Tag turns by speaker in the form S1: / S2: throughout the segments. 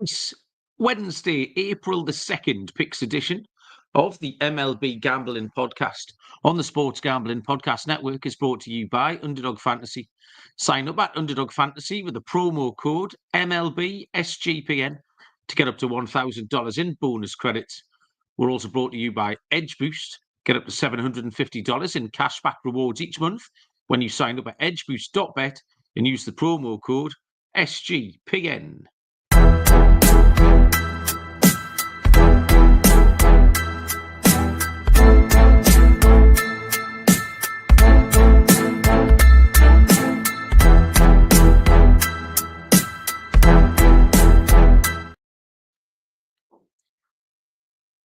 S1: It's Wednesday, April the 2nd, Picks edition of the MLB Gambling Podcast on the Sports Gambling Podcast Network is brought to you by Underdog Fantasy. Sign up at Underdog Fantasy with the promo code MLB SGPN to get up to $1,000 in bonus credits. We're also brought to you by Edge Boost. Get up to $750 in cashback rewards each month when you sign up at edgeboost.bet and use the promo code SGPN.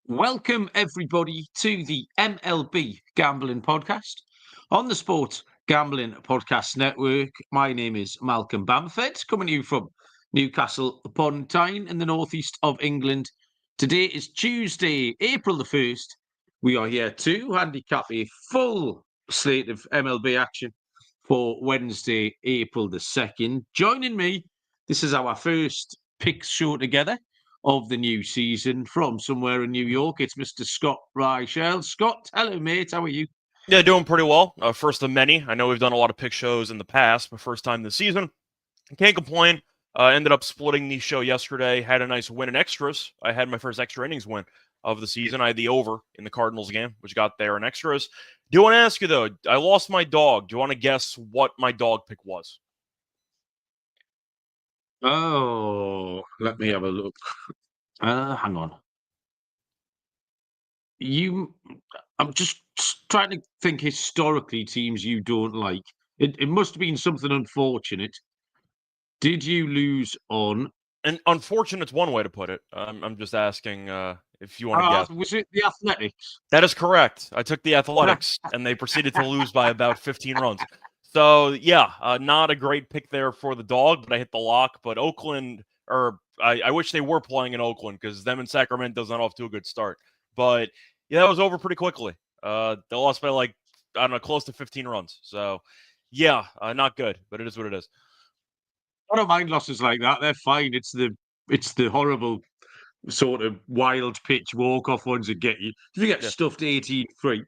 S1: Welcome, everybody, to the MLB Gambling Podcast on the Sports Gambling Podcast Network. My name is Malcolm Bamford, coming to you from Newcastle upon Tyne in the northeast of England. Today is Tuesday, April the 1st. We are here to handicap a full slate of MLB action for Wednesday, April the 2nd. Joining me, this is our first picks show together of the new season from somewhere in New York. It's Mr. Scott Reichel. Scott, hello, mate. How are you?
S2: Yeah, doing pretty well. First of many. I know we've done a lot of pick shows in the past, but first time this season. Can't complain. Ended up splitting the show yesterday. Had a nice win in extras. I had my first extra innings win of the season. I had the over in the Cardinals game, which got there in extras. Do want to ask you, though, I lost my dog. Do you want to guess what my dog pick was?
S1: Oh, let me have a look. Hang on. I'm just trying to think historically teams you don't like. It must have been something unfortunate. Did you lose on?
S2: And unfortunate's one way to put it. I'm just asking if you want to guess.
S1: Was it the Athletics?
S2: That is correct. I took the Athletics, and they proceeded to lose by about 15 runs. So, yeah, not a great pick there for the dog, but I hit the lock. But Oakland, I wish they were playing in Oakland because them and Sacramento's not off to a good start. But, yeah, that was over pretty quickly. They lost by, close to 15 runs. So, yeah, not good, but it is what it is.
S1: I don't mind losses like that. They're fine. It's the horrible sort of wild pitch walk-off ones that get you. If you get stuffed 18-3,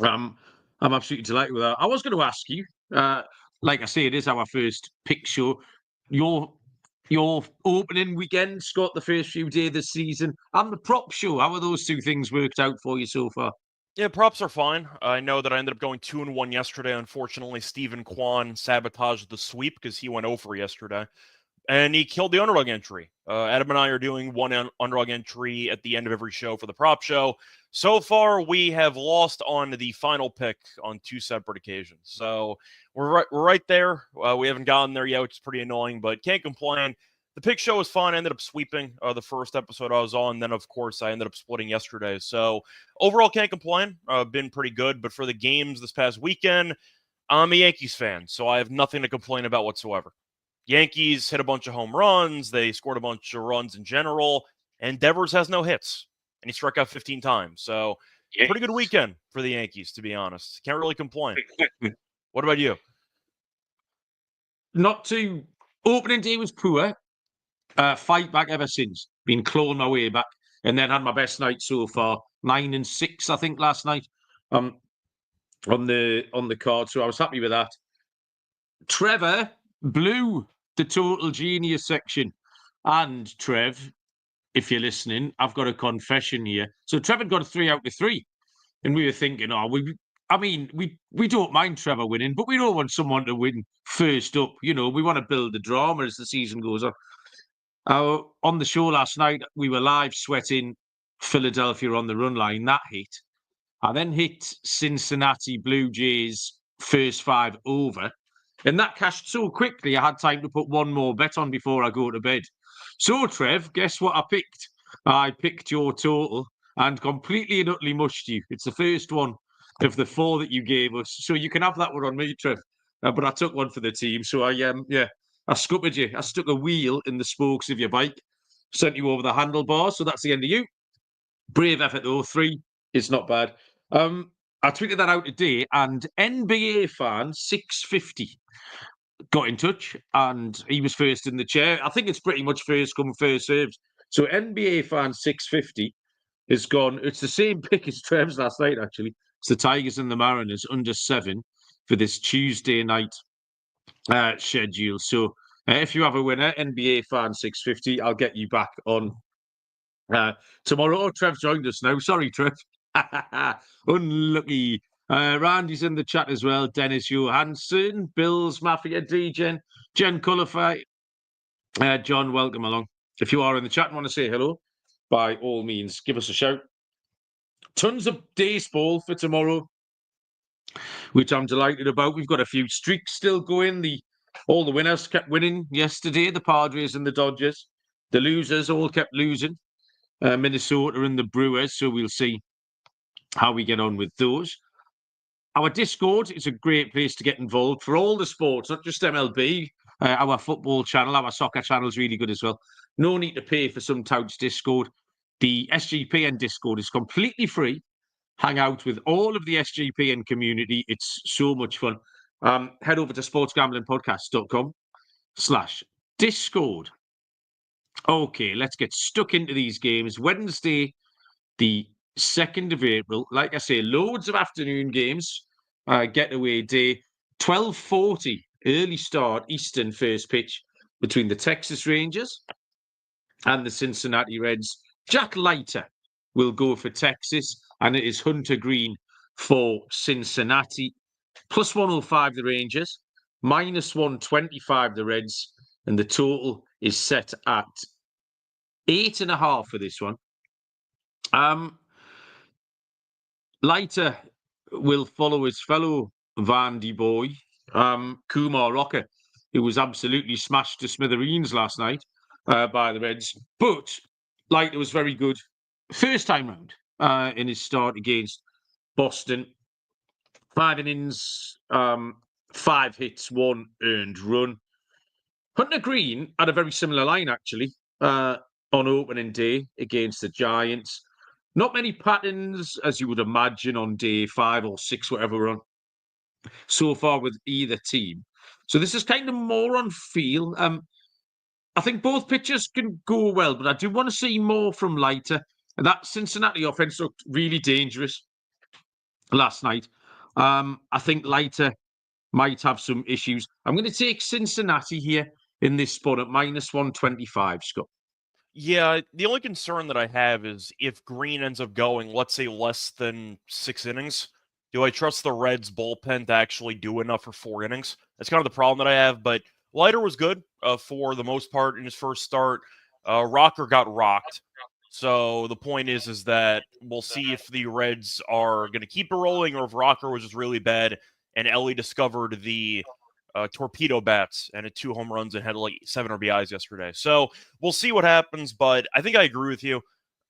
S1: I'm absolutely delighted with that. I was going to ask you, like I say, it is our first pick show. Your opening weekend, Scott, the first few days of the season, and the prop show. How are those two things worked out for you so far?
S2: Yeah, props are fine. I know that I ended up going 2-1 yesterday. Unfortunately, Stephen Kwan sabotaged the sweep because he went over yesterday. And he killed the underdog entry. Adam and I are doing one underdog entry at the end of every show for the prop show. So far, we have lost on the final pick on two separate occasions. So we're right there. We haven't gotten there yet, which is pretty annoying, but can't complain. The pick show was fun. I ended up sweeping the first episode I was on. Then, of course, I ended up splitting yesterday. So overall, can't complain. Been pretty good. But for the games this past weekend, I'm a Yankees fan, so I have nothing to complain about whatsoever. Yankees hit a bunch of home runs. They scored a bunch of runs in general. And Devers has no hits. And he struck out 15 times. So pretty good weekend for the Yankees, to be honest. Can't really complain. What about you?
S1: Not too. Opening day was poor. Fight back ever since. Been clawing my way back. And then had my best night so far. 9-6, I think, last night. On the card. So I was happy with that. Trevor blew the Total Genius section. And Trev, if you're listening, I've got a confession here. So Trevor got a 3 out of 3. And we were thinking, we don't mind Trevor winning, but we don't want someone to win first up. You know, we want to build the drama as the season goes on. On the show last night, we were live sweating Philadelphia on the run line. That hit. I then hit Cincinnati Blue Jays first 5 over. And that cashed so quickly, I had time to put one more bet on before I go to bed. So, Trev, guess what I picked? I picked your total and completely and utterly mushed you. It's the first one of the 4 that you gave us. So you can have that one on me, Trev. But I took one for the team. So I scuppered you. I stuck a wheel in the spokes of your bike, sent you over the handlebars. So that's the end of you. Brave effort, though. 3 is not bad. I tweeted that out today, and NBA fan 650 got in touch, and he was first in the chair. I think it's pretty much first come, first served. So NBA fan 650 is gone. It's the same pick as Trev's last night, actually. It's the Tigers and the Mariners under 7 for this Tuesday night schedule. So if you have a winner, NBA fan 650, I'll get you back on tomorrow. Oh, Trev joined us now. Sorry, Trev. Unlucky. Randy's in the chat as well. Dennis Johansson, Bills Mafia, DGen, Jen Cullify. John, welcome along. If you are in the chat and want to say hello, by all means, give us a shout. Tons of days ball for tomorrow, which I'm delighted about. We've got a few streaks still going. All the winners kept winning yesterday, the Padres and the Dodgers. The losers all kept losing, Minnesota and the Brewers. So we'll see how we get on with those. Our Discord is a great place to get involved for all the sports, not just MLB. Our football channel, our soccer channel is really good as well. No need to pay for some touts Discord. The SGPN Discord is completely free. Hang out with all of the SGPN community. It's so much fun. Head over to sportsgamblingpodcast.com/Discord. Okay, let's get stuck into these games. Wednesday, the 2nd of April. Like I say, loads of afternoon games. Getaway day. 12:40, early start, Eastern first pitch between the Texas Rangers and the Cincinnati Reds. Jack Leiter will go for Texas, and it is Hunter Green for Cincinnati. Plus 105 the Rangers, minus 125 the Reds, and the total is set at 8.5 for this one. Leiter will follow his fellow Vandy boy, Kumar Rocker, who was absolutely smashed to smithereens last night by the Reds. But Leiter was very good first time round in his start against Boston. 5 innings, 5 hits, 1 earned run. Hunter Green had a very similar line, actually, on opening day against the Giants. Not many patterns, as you would imagine, on day 5 or 6, whatever we're on, so far with either team. So this is kind of more on feel. I think both pitchers can go well, but I do want to see more from Leiter. And that Cincinnati offense looked really dangerous last night. I think Leiter might have some issues. I'm going to take Cincinnati here in this spot at minus 125, Scott.
S2: Yeah, the only concern that I have is if Green ends up going, let's say, less than 6 innings, do I trust the Reds bullpen to actually do enough for 4 innings? That's kind of the problem that I have, but Leiter was good for the most part in his first start. Rocker got rocked. So the point is that we'll see if the Reds are going to keep it rolling or if Rocker was just really bad and Ellie discovered the torpedo bats and hit 2 home runs and had like 7 RBIs yesterday. So we'll see what happens, but I think I agree with you.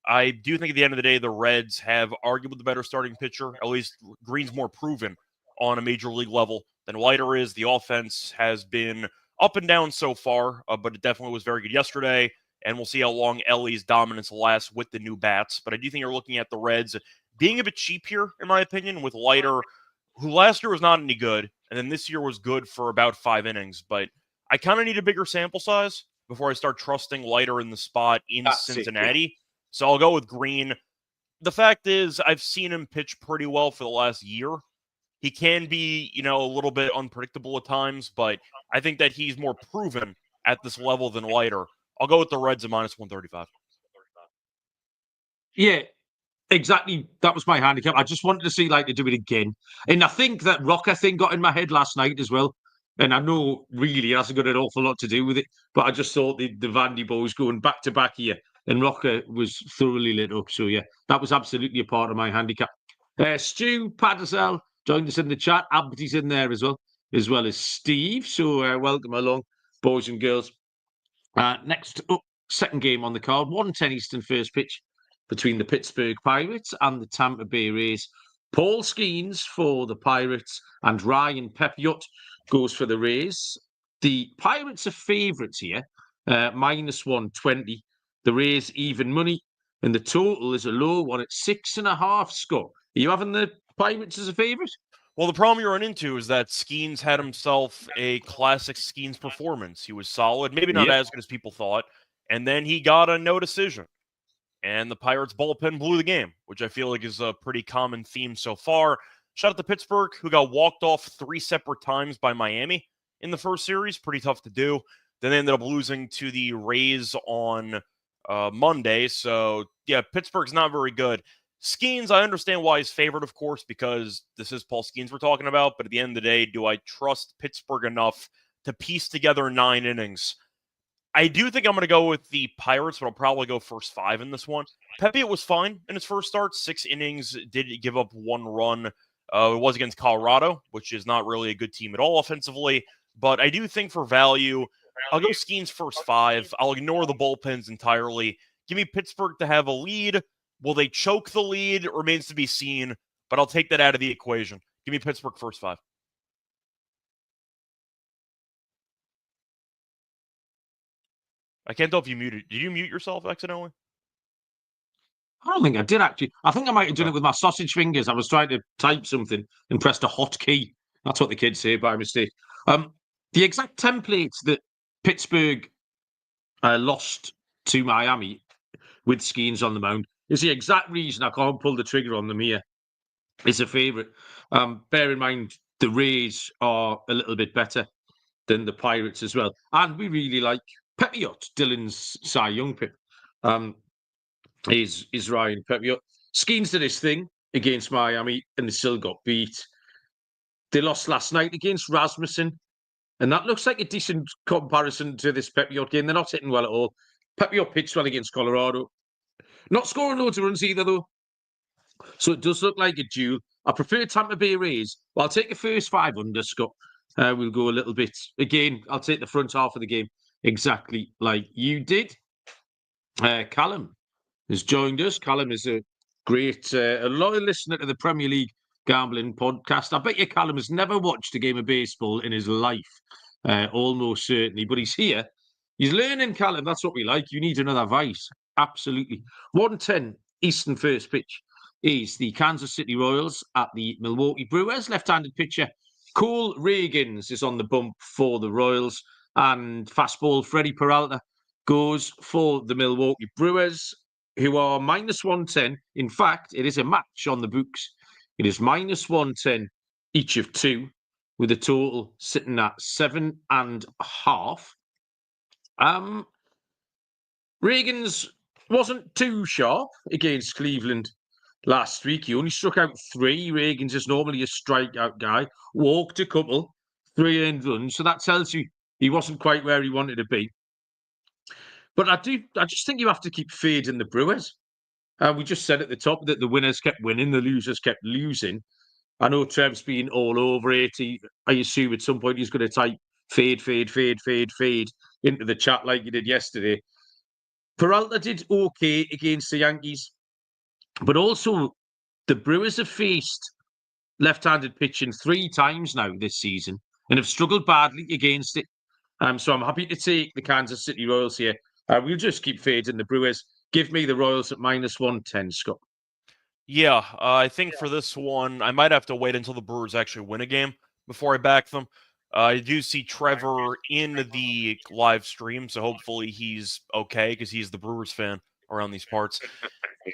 S2: I do think at the end of the day, the Reds have arguably the better starting pitcher. At least Green's more proven on a major league level than Leiter is. The offense has been up and down so far, but it definitely was very good yesterday. And we'll see how long Ellie's dominance lasts with the new bats. But I do think you're looking at the Reds being a bit cheap here, in my opinion, with Leiter, who last year was not any good, and then this year was good for about 5 innings. But I kind of need a bigger sample size before I start trusting Leiter in the spot in Cincinnati. So I'll go with Green. The fact is, I've seen him pitch pretty well for the last year. He can be, a little bit unpredictable at times, but I think that he's more proven at this level than Leiter. I'll go with the Reds at minus 135.
S1: Yeah, exactly. That was my handicap. I just wanted to see Leiter do it again. And I think that Rocker thing got in my head last night as well. And I know really it hasn't got an awful lot to do with it, but I just thought the Vandy boys going back to back here and Rocker was thoroughly lit up. So yeah, that was absolutely a part of my handicap. Stu Pattersell joined us in the chat. Abdi's in there as well as Steve. So welcome along, boys and girls. Next up, second game on the card, 1:10 Eastern first pitch between the Pittsburgh Pirates and the Tampa Bay Rays. Paul Skeens for the Pirates and Ryan Pepiot goes for the Rays. The Pirates are favourites here, minus 120. The Rays even money, and the total is a low one at 6.5, Scott. Are you having the Pirates as a favourite?
S2: Well, the problem you run into is that Skeens had himself a classic Skeens performance. He was solid, maybe not as good as people thought, and then he got a no decision. And the Pirates bullpen blew the game, which I feel like is a pretty common theme so far. Shout out to Pittsburgh, who got walked off 3 separate times by Miami in the first series. Pretty tough to do. Then they ended up losing to the Rays on Monday. So, yeah, Pittsburgh's not very good. Skeens, I understand why he's favored, of course, because this is Paul Skeens we're talking about. But at the end of the day, do I trust Pittsburgh enough to piece together 9 innings? I do think I'm going to go with the Pirates, but I'll probably go first 5 in this one. Pepiot was fine in his first start. 6 innings, did give up 1 run. It was against Colorado, which is not really a good team at all offensively. But I do think for value, I'll go Skeens first 5. I'll ignore the bullpens entirely. Give me Pittsburgh to have a lead. Will they choke the lead? It remains to be seen, but I'll take that out of the equation. Give me Pittsburgh first 5. I can't tell if you muted. Did you mute yourself accidentally?
S1: I don't think I did, actually. I think I might have done it with my sausage fingers. I was trying to type something and pressed a hotkey. That's what the kids say by mistake. The exact templates that Pittsburgh lost to Miami with Skeens on the mound is the exact reason I can't pull the trigger on them here. It's a favourite. Bear in mind, the Rays are a little bit better than the Pirates as well. And we really like Pepiot, Dylan's Cy Young pick. Is Ryan Pepiot. Skeens did his thing against Miami and they still got beat. They lost last night against Rasmussen, and that looks like a decent comparison to this Pepiot game. They're not hitting well at all. Pepiot pitched well against Colorado. Not scoring loads of runs either, though. So it does look like a duel. I prefer Tampa Bay Rays. Well, I'll take the first 5 under, Scott. We'll go a little bit. Again, I'll take the front half of the game exactly like you did. Callum has joined us. Callum is a great, a loyal listener to the Premier League Gambling Podcast. I bet you Callum has never watched a game of baseball in his life, almost certainly. But he's here. He's learning, Callum. That's what we like. You need another vice. Absolutely. 1:10 Eastern first pitch is the Kansas City Royals at the Milwaukee Brewers. Left-handed pitcher Cole Reagans is on the bump for the Royals. And fastball Freddie Peralta goes for the Milwaukee Brewers, who are -110. In fact, it is a match on the books. It is -110 each of 2, with a total sitting at 7.5. Reagans wasn't too sharp against Cleveland last week. He only struck out 3. Reagans is normally a strikeout guy. Walked a couple, 3 earned runs. So that tells you he wasn't quite where he wanted to be. But I just think you have to keep fading the Brewers. We just said at the top that the winners kept winning, the losers kept losing. I know Trev's been all over it. I assume at some point he's going to type fade into the chat like he did yesterday. Peralta did okay against the Yankees, but also the Brewers have faced left-handed pitching 3 times now this season and have struggled badly against it. So I'm happy to take the Kansas City Royals here. We'll just keep fading the Brewers. Give me the Royals at -110, Scott.
S2: Yeah, I think for this one, I might have to wait until the Brewers actually win a game before I back them. I do see Trevor in the live stream, so hopefully he's okay because he's the Brewers fan around these parts.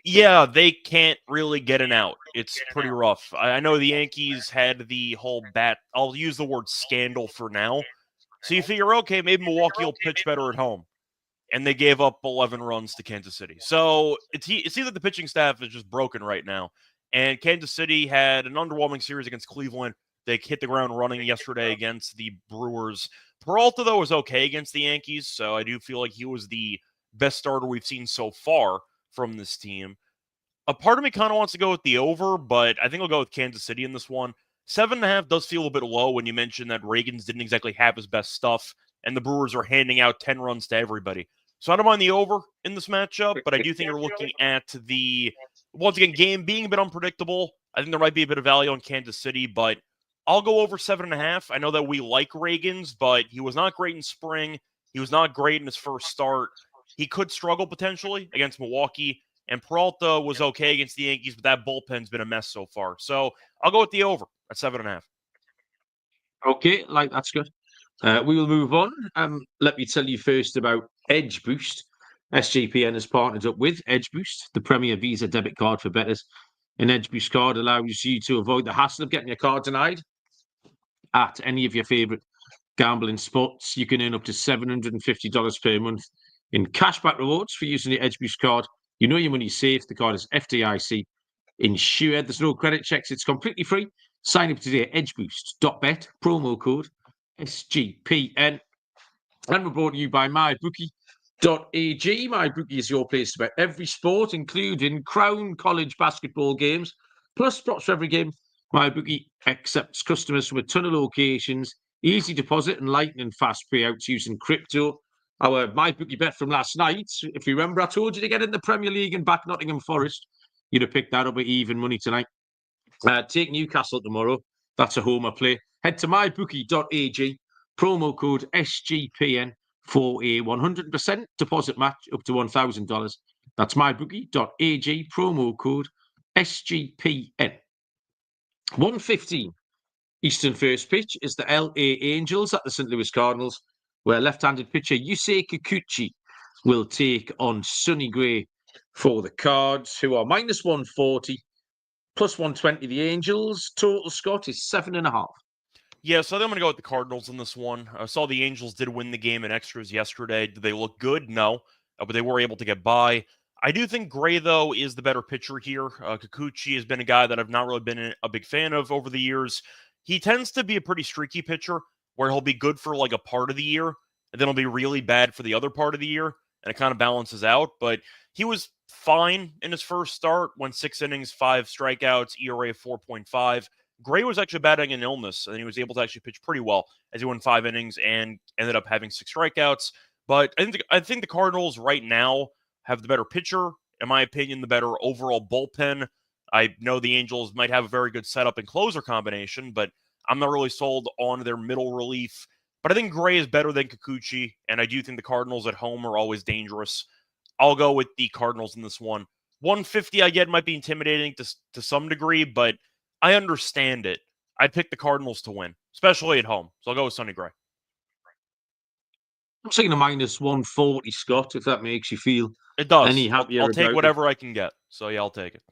S2: Yeah, they can't really get an out. It's pretty rough. I know the Yankees had the whole I'll use the word scandal for now. So you figure, okay, maybe Milwaukee will pitch better at home. And they gave up 11 runs to Kansas City. So it seems like the pitching staff is just broken right now. And Kansas City had an underwhelming series against Cleveland. They hit the ground running yesterday against the Brewers. Peralta, though, was okay against the Yankees. So I do feel like he was the best starter we've seen so far from this team. A part of me kind of wants to go with the over, but I think I'll go with Kansas City in this one. 7.5 does feel a bit low when you mentioned that Reagans didn't exactly have his best stuff, and the Brewers are handing out 10 runs to everybody. So I don't mind the over in this matchup, but I do think you're looking at the, once again, game being a bit unpredictable. I think there might be a bit of value on Kansas City, but I'll go over 7.5. I know that we like Reagans, but he was not great in spring. He was not great in his first start. He could struggle potentially against Milwaukee, and Peralta was okay against the Yankees, but that bullpen's been a mess so far. So I'll go with the over. at 7.5.
S1: Okay, that's good. We will move on. Let me tell you first about Edge Boost. SGPN has partnered up with Edge Boost, the premier Visa debit card for bettors. An Edge Boost card allows you to avoid the hassle of getting your card denied at any of your favourite gambling spots. You can earn up to $750 per month in cashback rewards for using the Edge Boost card. You know your money's safe. The card is FDIC insured. There's no credit checks. It's completely free. Sign up today at edgeboost.bet, promo code SGPN. And we're brought to you by MyBookie.ag. MyBookie is your place to bet every sport, including Crown College basketball games, plus props for every game. MyBookie accepts customers from a ton of locations, easy deposit and lightning fast payouts using crypto. Our MyBookie bet from last night, if you remember, I told you to get in the Premier League and back Nottingham Forest. You'd have picked that up at even money tonight. Take Newcastle tomorrow. That's a homer play. Head to mybookie.ag, promo code SGPN for a 100% deposit match up to $1,000. That's mybookie.ag, promo code SGPN. 1:15 Eastern first pitch is the LA Angels at the St. Louis Cardinals, where left-handed pitcher Yusei Kikuchi will take on Sonny Gray for the Cards, who are minus 140, plus 120 the Angels. Total, Scott, is 7.5.
S2: Yeah, so I think I'm going to go with the Cardinals in this one. I saw the Angels did win the game in extras yesterday. Did they look good? No, but they were able to get by. I do think Gray, though, is the better pitcher here. Kikuchi has been a guy that I've not really been a big fan of over the years. He tends to be a pretty streaky pitcher where he'll be good for like a part of the year, and then he'll be really bad for the other part of the year, and it kind of balances out. But he was fine in his first start, went 6 innings, 5 strikeouts, ERA of 4.5. Gray was actually battling an illness, and he was able to actually pitch pretty well as he went 5 innings and ended up having 6 strikeouts. But I think the Cardinals right now have the better pitcher, in my opinion, the better overall bullpen. I know the Angels might have a very good setup and closer combination, but I'm not really sold on their middle relief. But I think Gray is better than Kikuchi, and I do think the Cardinals at home are always dangerous. I'll go with the Cardinals in this one. 150, I get, might be intimidating to some degree, but I understand it. I'd pick the Cardinals to win, especially at home. So I'll go with Sonny Gray.
S1: I'm taking a minus 140, Scott, if that makes you feel
S2: It does.
S1: any happier.
S2: I'll take whatever I can get. So yeah, I'll take it.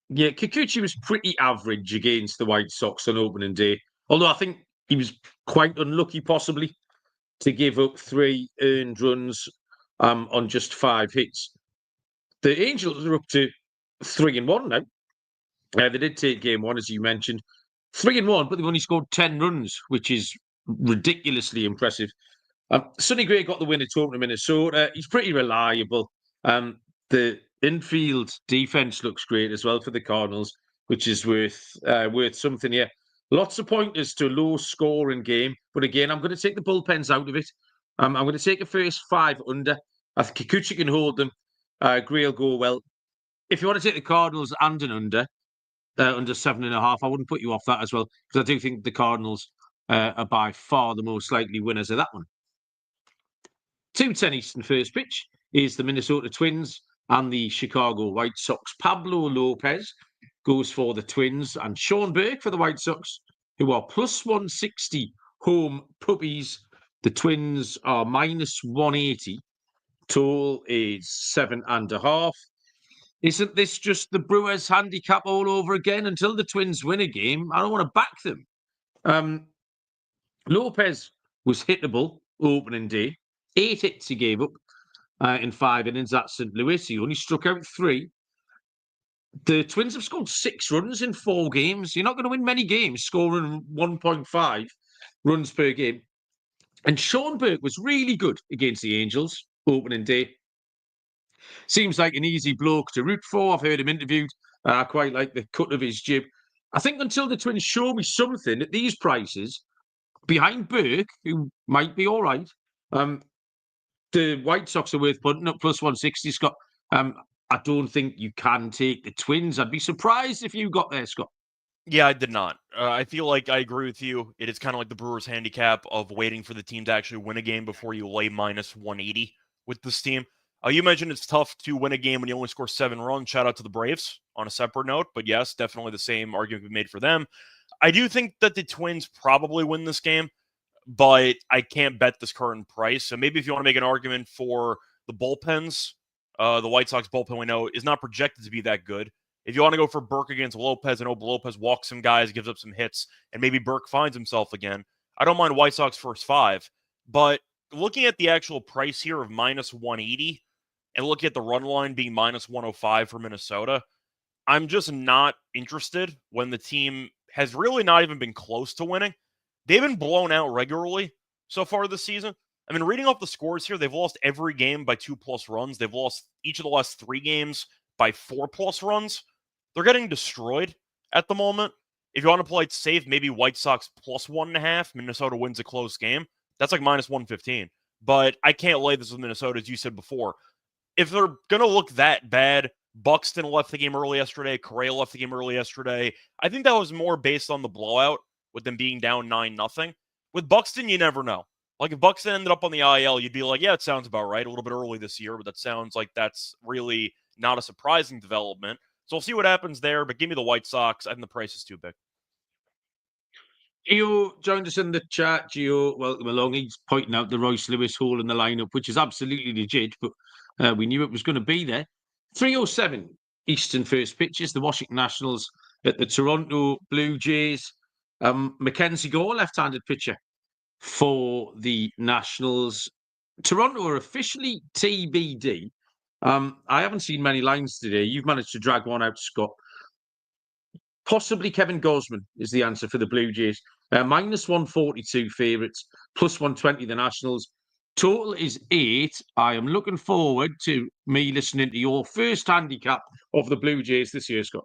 S1: Yeah, Kikuchi was pretty average against the White Sox on opening day. Although I think he was quite unlucky, possibly, to give up 3 earned runs on just 5 hits. The Angels are up to 3-1 now. They did take game 1, as you mentioned. 3-1, but they've only scored 10 runs, which is ridiculously impressive. Sonny Gray got the win at home to Minnesota. He's pretty reliable. The infield defense looks great as well for the Cardinals, which is worth something here. Lots of pointers to low scoring game, but again, I'm going to take the bullpens out of it. I'm going to take a first 5 under. I think Kikuchi can hold them. Gray will go well. If you want to take the Cardinals and an under 7.5, I wouldn't put you off that as well, because I do think the Cardinals are by far the most likely winners of that one. 2:10 Eastern first pitch is the Minnesota Twins and the Chicago White Sox. Pablo Lopez goes for the Twins, and Sean Burke for the White Sox, who are plus 160 home puppies. The Twins are minus 180. Total is 7.5. Isn't this just the Brewers handicap all over again? Until the Twins win a game, I don't want to back them. Lopez was hittable opening day. 8 hits he gave up in 5 innings at St. Louis. He only struck out 3. The Twins have scored 6 runs in 4 games. You're not going to win many games scoring 1.5 runs per game. And Sean Burke was really good against the Angels opening day. Seems like an easy bloke to root for. I've heard him interviewed. I quite like the cut of his jib. I think until the Twins show me something at these prices, behind Burke, who might be all right, the White Sox are worth putting up plus 160, Scott. I don't think you can take the Twins. I'd be surprised if you got there, Scott.
S2: Yeah, I did not. I feel like I agree with you. It is kind of like the Brewers handicap of waiting for the team to actually win a game before you lay minus 180 with this team. You mentioned it's tough to win a game when you only score 7 runs. Shout out to the Braves on a separate note. But yes, definitely the same argument we made for them. I do think that the Twins probably win this game, but I can't bet this current price. So maybe if you want to make an argument for the bullpens, the White Sox bullpen we know is not projected to be that good. If you want to go for Burke against Lopez and hope Lopez walks some guys, gives up some hits, and maybe Burke finds himself again, I don't mind White Sox first 5. But looking at the actual price here of minus 180 and looking at the run line being minus 105 for Minnesota, I'm just not interested when the team has really not even been close to winning. They've been blown out regularly so far this season. I mean, reading off the scores here, they've lost every game by 2+ runs. They've lost each of the last 3 games by 4+ runs. They're getting destroyed at the moment. If you want to play it safe, maybe White Sox plus 1.5. Minnesota wins a close game. That's like minus 115. But I can't lay this with Minnesota, as you said before. If they're going to look that bad, Buxton left the game early yesterday. Correa left the game early yesterday. I think that was more based on the blowout with them being down 9-0. With Buxton, you never know. Like if Buxton ended up on the IL, you'd be like, yeah, it sounds about right. A little bit early this year, but that sounds like that's really not a surprising development. So we'll see what happens there, but give me the White Sox. I think the price is too big.
S1: Gio joined us in the chat. Gio, welcome along. He's pointing out the Royce Lewis hole in the lineup, which is absolutely legit, but we knew it was going to be there. 3:07 Eastern first pitches. The Washington Nationals at the Toronto Blue Jays. Mackenzie Gore, left-handed pitcher for the Nationals. Toronto are officially TBD. I haven't seen many lines today. You've managed to drag one out, Scott. Possibly Kevin Gausman is the answer for the Blue Jays. Minus 142 favourites, plus 120 the Nationals. Total is 8. I am looking forward to me listening to your first handicap of the Blue Jays this year, Scott.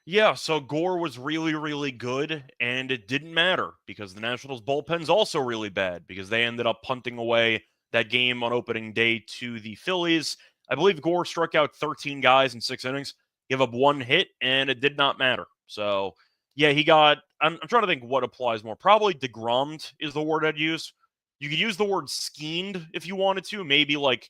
S2: Yeah, so Gore was really, really good, and it didn't matter because the Nationals' bullpen's also really bad because they ended up punting away that game on opening day to the Phillies. I believe Gore struck out 13 guys in 6 innings, gave up 1 hit, and it did not matter. So, yeah, he got... I'm trying to think what applies more. Probably DeGrommed is the word I'd use. You could use the word schemed if you wanted to, maybe like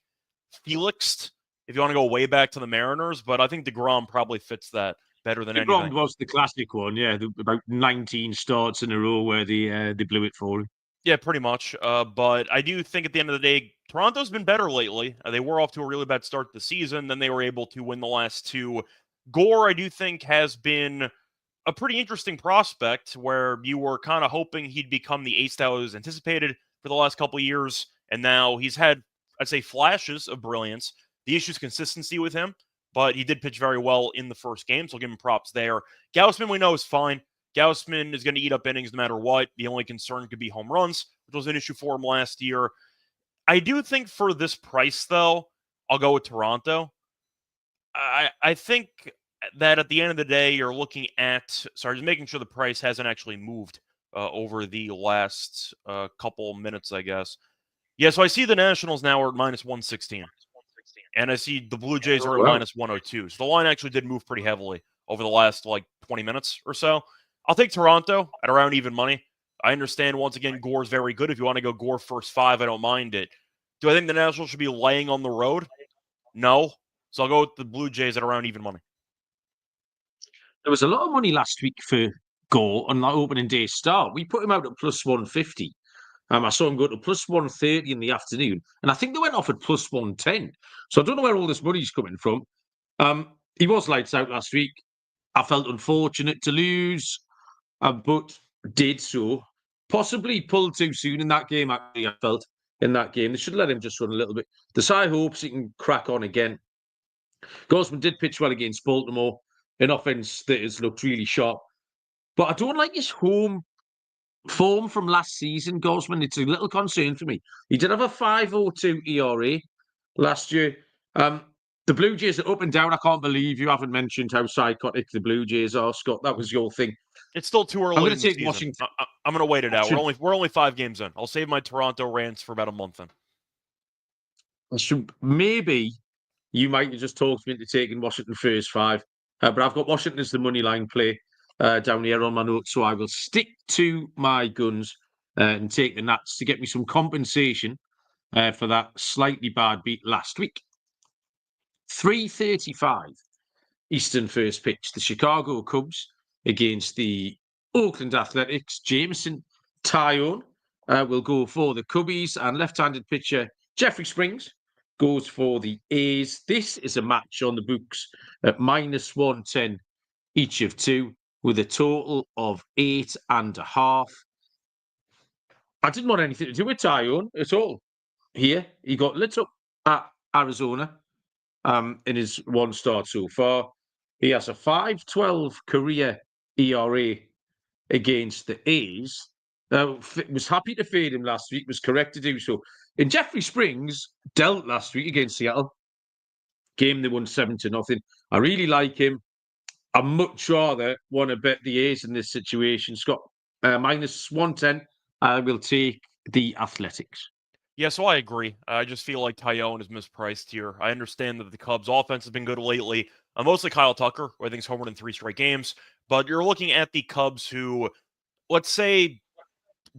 S2: Felixed if you want to go way back to the Mariners, but I think DeGrom probably fits that better than anything.
S1: DeGrom was the classic one, yeah. About 19 starts in a row where they blew it for him.
S2: Yeah, pretty much. But I do think at the end of the day, Toronto's been better lately. They were off to a really bad start to the season. Then they were able to win the last 2. Gore, I do think, has been a pretty interesting prospect where you were kind of hoping he'd become the ace that was anticipated for the last couple of years. And now he's had, I'd say, flashes of brilliance. The issue is consistency with him, but he did pitch very well in the first game, so I'll give him props there. Gausman, we know, is fine. Gausman is going to eat up innings no matter what. The only concern could be home runs, which was an issue for him last year. I do think for this price, though, I'll go with Toronto. I think that at the end of the day, you're looking at... Sorry, just making sure the price hasn't actually moved over the last couple minutes, I guess. Yeah, so I see the Nationals now are at minus 116. And I see the Blue Jays are at minus 102. So the line actually did move pretty heavily over the last, 20 minutes or so. I'll take Toronto at around even money. I understand, once again, Gore's very good. If you want to go Gore first 5, I don't mind it. Do I think the Nationals should be laying on the road? No. So I'll go with the Blue Jays at around even money.
S1: There was a lot of money last week for Gore on that opening day start. We put him out at plus 150. I saw him go to plus 130 in the afternoon, and I think they went off at plus 110. So I don't know where all this money's coming from. He was lights out last week. I felt unfortunate to lose, but did so. Possibly pulled too soon in that game, actually, I felt, in that game. They should let him just run a little bit. There's high hopes he can crack on again. Gausman did pitch well against Baltimore, an offense that has looked really sharp. But I don't like his home form from last season, Gausman. It's a little concern for me. He did have a 5.02 ERA last year. The Blue Jays are up and down. I can't believe you haven't mentioned how psychotic the Blue Jays are, Scott. That was your thing.
S2: It's still too early.
S1: I'm going to take Washington.
S2: I'm going to wait it out. We're only 5 games in. I'll save my Toronto rants for about a month in.
S1: Maybe you might have just talked me into taking Washington first 5, but I've got Washington as the money line play down here on my notes, so I will stick to my guns and take the Nats to get me some compensation for that slightly bad beat last week. 3:35 Eastern first pitch. The Chicago Cubs against the Oakland Athletics, Jameson Taillon will go for the Cubbies, and left-handed pitcher Jeffrey Springs goes for the A's. This is a match on the books at -110 each of two, with a total of 8.5. I didn't want anything to do with Taillon at all here. He got lit up at Arizona in his one start so far. He has a 5.12 career ERA against the A's. Was happy to fade him last week, was correct to do so. And Jeffrey Springs dealt last week against Seattle. Game they won 7-0. I really like him. I much rather want to bet the A's in this situation. Scott, -110. I will take the Athletics.
S2: Yeah, so I agree. I just feel like Taillon is mispriced here. I understand that the Cubs' offense has been good lately. Mostly Kyle Tucker, who I think is homered in 3 straight games. But you're looking at the Cubs who, let's say,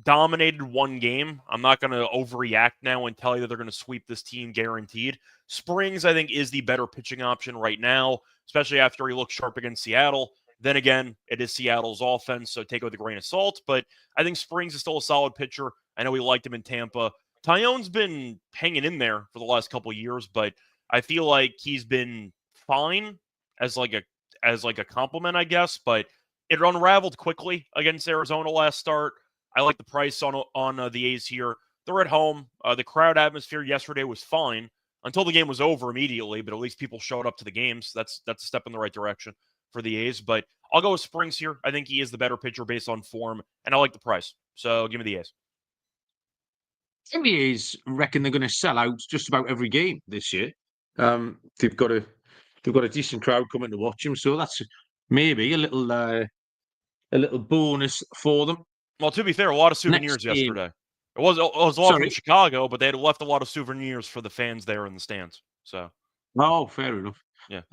S2: dominated one game. I'm not going to overreact now and tell you that they're going to sweep this team guaranteed. Springs, I think, is the better pitching option right now, especially after he looked sharp against Seattle. Then again, it is Seattle's offense, so take it with a grain of salt. But I think Springs is still a solid pitcher. I know we liked him in Tampa. Taillon's been hanging in there for the last couple of years, but I feel like he's been fine as like a compliment, I guess. But it unraveled quickly against Arizona last start. I like the price on the A's here. They're at home. The crowd atmosphere yesterday was fine until the game was over immediately, but at least people showed up to the games. That's a step in the right direction for the A's. But I'll go with Springs here. I think he is the better pitcher based on form, and I like the price. So give me the A's.
S1: I think the A's reckon they're going to sell out just about every game this year. They've got a decent crowd coming to watch them, so that's maybe a little bonus for them.
S2: Well, to be fair, a lot of souvenirs yesterday. It was a lot from Chicago, but they had left a lot of souvenirs for the fans there in the stands. So,
S1: fair enough.
S2: Yeah.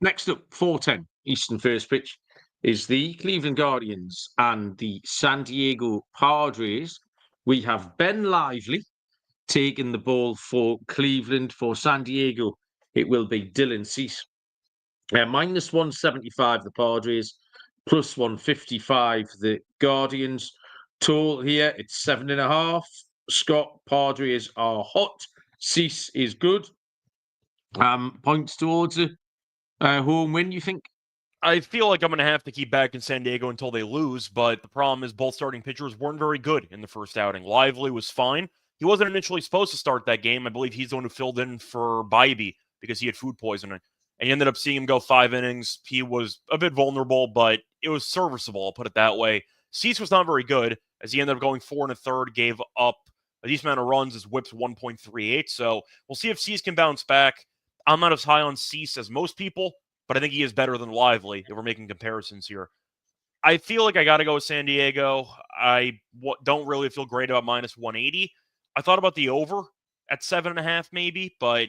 S1: Next up, 4:10 Eastern first pitch is the Cleveland Guardians and the San Diego Padres. We have Ben Lively taking the ball for Cleveland. For San Diego, it will be Dylan Cease. -175 the Padres, +155 the Guardians. Total here, it's 7.5. Scott, Padres are hot. Cease is good. Points towards a home win, you think?
S2: I feel like I'm going to have to keep back in San Diego until they lose, but the problem is both starting pitchers weren't very good in the first outing. Lively was fine. He wasn't initially supposed to start that game. I believe he's the one who filled in for Bybee because he had food poisoning. And you ended up seeing him go 5 innings. He was a bit vulnerable, but it was serviceable, I'll put it that way. Cease was not very good, as he ended up going 4 1/3, gave up a decent amount of runs. His whip's 1.38, so we'll see if Cease can bounce back. I'm not as high on Cease as most people, but I think he is better than Lively if we're making comparisons here. I feel like I got to go with San Diego. I don't really feel great about -180. I thought about the over at 7.5 maybe, but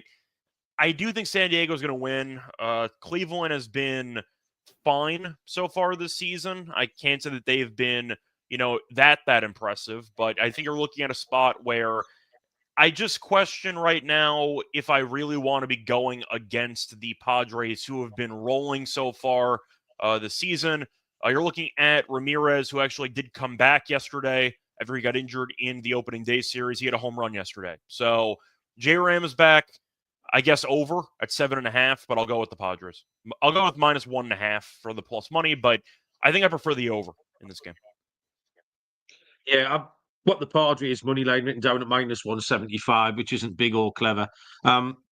S2: I do think San Diego is going to win. Cleveland has been fine so far this season. I can't say that they've been, that impressive, but I think you're looking at a spot where I just question right now if I really want to be going against the Padres, who have been rolling so far this season. You're looking at Ramirez, who actually did come back yesterday after he got injured in the opening day series. He had a home run yesterday. So J-Ram is back. I guess over at 7.5, but I'll go with the Padres. I'll go with -1.5 for the plus money, but I think I prefer the over in this game.
S1: Yeah, I've got the Padres money line written down at -175, which isn't big or clever.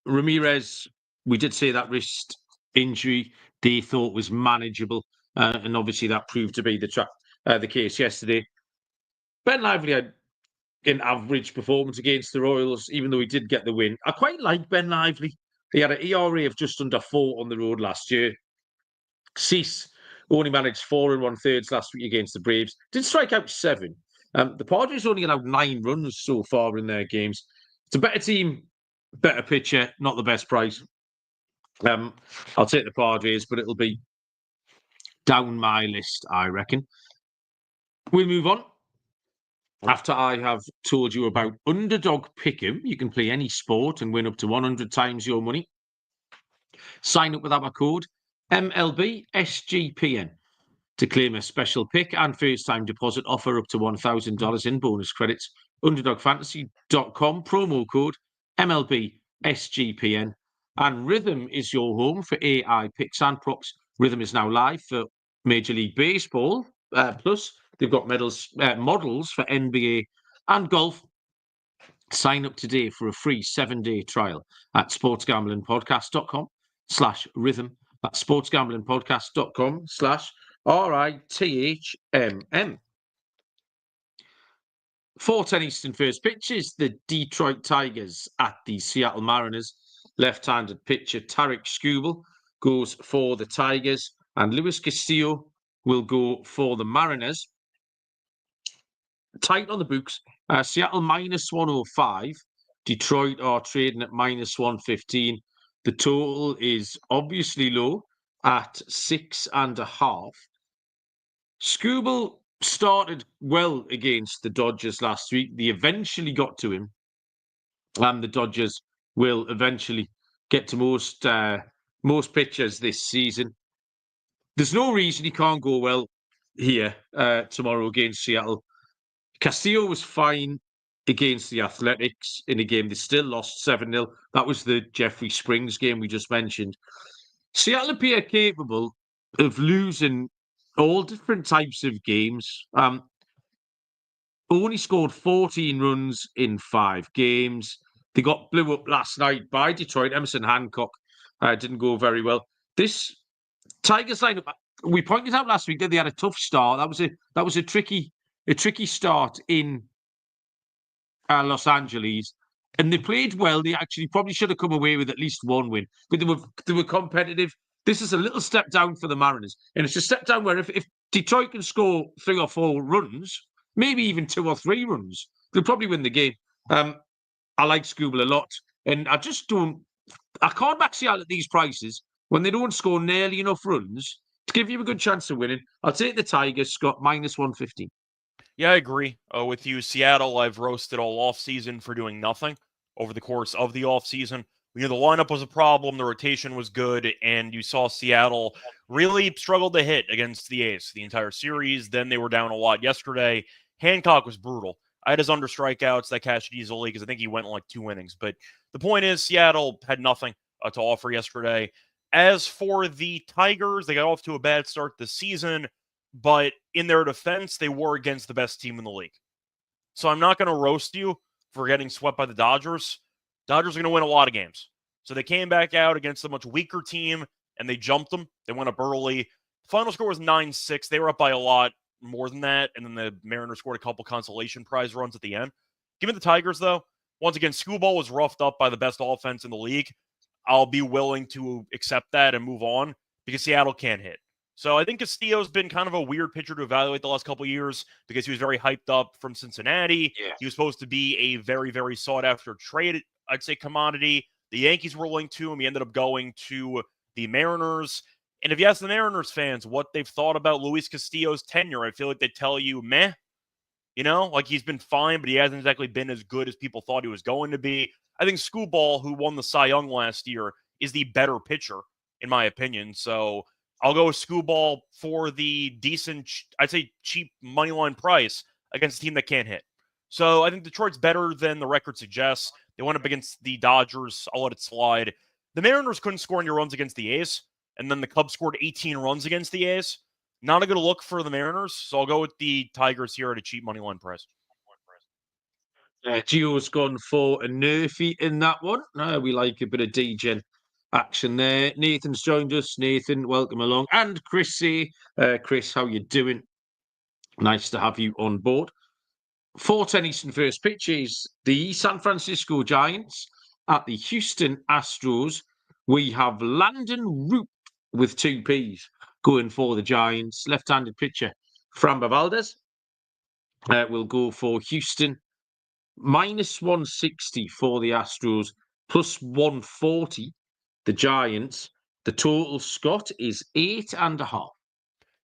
S1: Ramirez, we did say that wrist injury they thought was manageable, and obviously that proved to be the case yesterday. Ben Lively had an average performance against the Royals, even though he did get the win. I quite like Ben Lively. He had an ERA of just under 4 on the road last year. Cease only managed 4 1/3 last week against the Braves. Did strike out 7. The Padres only allowed 9 runs so far in their games. It's a better team, better pitcher, not the best price. I'll take the Padres, but it'll be down my list, I reckon. We'll move on. After I have told you about Underdog Pick'em, you can play any sport and win up to 100 times your money. Sign up with our code MLB SGPN. to claim a special pick and first-time deposit offer up to $1,000 in bonus credits. UnderdogFantasy.com, promo code MLB SGPN. And Rhythm is your home for AI picks and props. Rhythm is now live for Major League Baseball. Plus, they've got models for NBA and golf. Sign up today for a free 7-day trial at sportsgamblingpodcast.com/rhythm. That's sportsgamblingpodcast.com/RITHMM. 4:10 Eastern first pitch is the Detroit Tigers at the Seattle Mariners. Left-handed pitcher Tarek Skubal goes for the Tigers, and Luis Castillo will go for the Mariners. Tight on the books. Seattle -105. Detroit are trading at -115. The total is obviously low at 6.5. Skubal started well against the Dodgers last week. They eventually got to him, and the Dodgers will eventually get to most pitchers this season. There's no reason he can't go well here tomorrow against Seattle. Castillo was fine against the Athletics in a game. They still lost 7-0. That was the Jeffrey Springs game we just mentioned. Seattle appear capable of losing all different types of games. Only scored 14 runs in 5 games. They got blew up last night by Detroit. Emerson Hancock didn't go very well. This Tigers lineup, we pointed out last week that they had a tough start. That was a tricky start in Los Angeles, and they played well. They actually probably should have come away with at least one win, but they were competitive. This is a little step down for the Mariners, and it's a step down where if Detroit can score 3 or 4 runs, maybe even 2 or 3 runs, they'll probably win the game. I like Skubal a lot, and I can't back Seattle at these prices when they don't score nearly enough runs to give you a good chance of winning. I'll take the Tigers, Scott, -115.
S2: Yeah, I agree with you. Seattle, I've roasted all offseason for doing nothing over the course of the offseason. We knew the lineup was a problem, the rotation was good, and you saw Seattle really struggle to hit against the A's the entire series. Then they were down a lot yesterday. Hancock was brutal. I had his under strikeouts that cashed easily because I think he went in like 2 innings. But the point is, Seattle had nothing to offer yesterday. As for the Tigers, they got off to a bad start this season, but in their defense, they were against the best team in the league. So I'm not going to roast you for getting swept by the Dodgers. Dodgers are going to win a lot of games. So they came back out against a much weaker team, and they jumped them. They went up early. The final score was 9-6. They were up by a lot more than that, and then the Mariners scored a couple consolation prize runs at the end. Given the Tigers, though, once again, Skubal was roughed up by the best offense in the league. I'll be willing to accept that and move on because Seattle can't hit. So I think Castillo's been kind of a weird pitcher to evaluate the last couple of years because he was very hyped up from Cincinnati. Yeah. He was supposed to be a very, very sought-after trade, I'd say, commodity. The Yankees were linked to him. He ended up going to the Mariners. And if you ask the Mariners fans what they've thought about Luis Castillo's tenure, I feel like they tell you, meh. You know, like he's been fine, but he hasn't exactly been as good as people thought he was going to be. I think Skubal, who won the Cy Young last year, is the better pitcher, in my opinion. So I'll go with Skubal for the decent, I'd say cheap money line price against a team that can't hit. So I think Detroit's better than the record suggests. They went up against the Dodgers. I'll let it slide. The Mariners couldn't score any runs against the A's, and then the Cubs scored 18 runs against the A's. Not a good look for the Mariners, so I'll go with the Tigers here at a cheap money line price.
S1: Gio's gone for a nerfy in that one. We like a bit of degen action there. Nathan's joined us. Nathan, welcome along. And Chris C. Chris, how you doing? Nice to have you on board. 4:10 Eastern first pitch is the San Francisco Giants at the Houston Astros. We have Landon Root with 2 Ps going for the Giants. Left-handed pitcher Framber Valdez will go for Houston. -160 for the Astros, +140 the Giants. The total, Scott, is 8.5.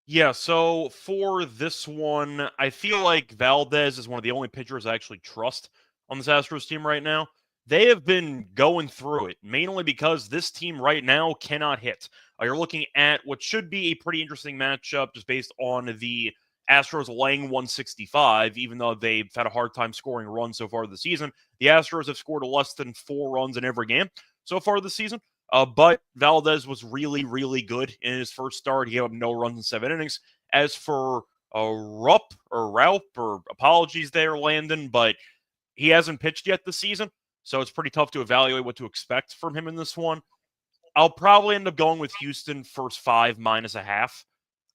S2: Yeah, so for this one, I feel like Valdez is one of the only pitchers I actually trust on this Astros team right now. they have been going through it, mainly because this team right now cannot hit. You're looking at what should be a pretty interesting matchup just based on the Astros laying 165, even though they've had a hard time scoring runs so far this season. The Astros have scored less than 4 runs in every game so far this season. But Valdez was really, really good in his first start. He gave up no runs in 7 innings. As for Raup, or apologies there, Landon, but he hasn't pitched yet this season, so it's pretty tough to evaluate what to expect from him in this one. I'll probably end up going with Houston first 5 -0.5.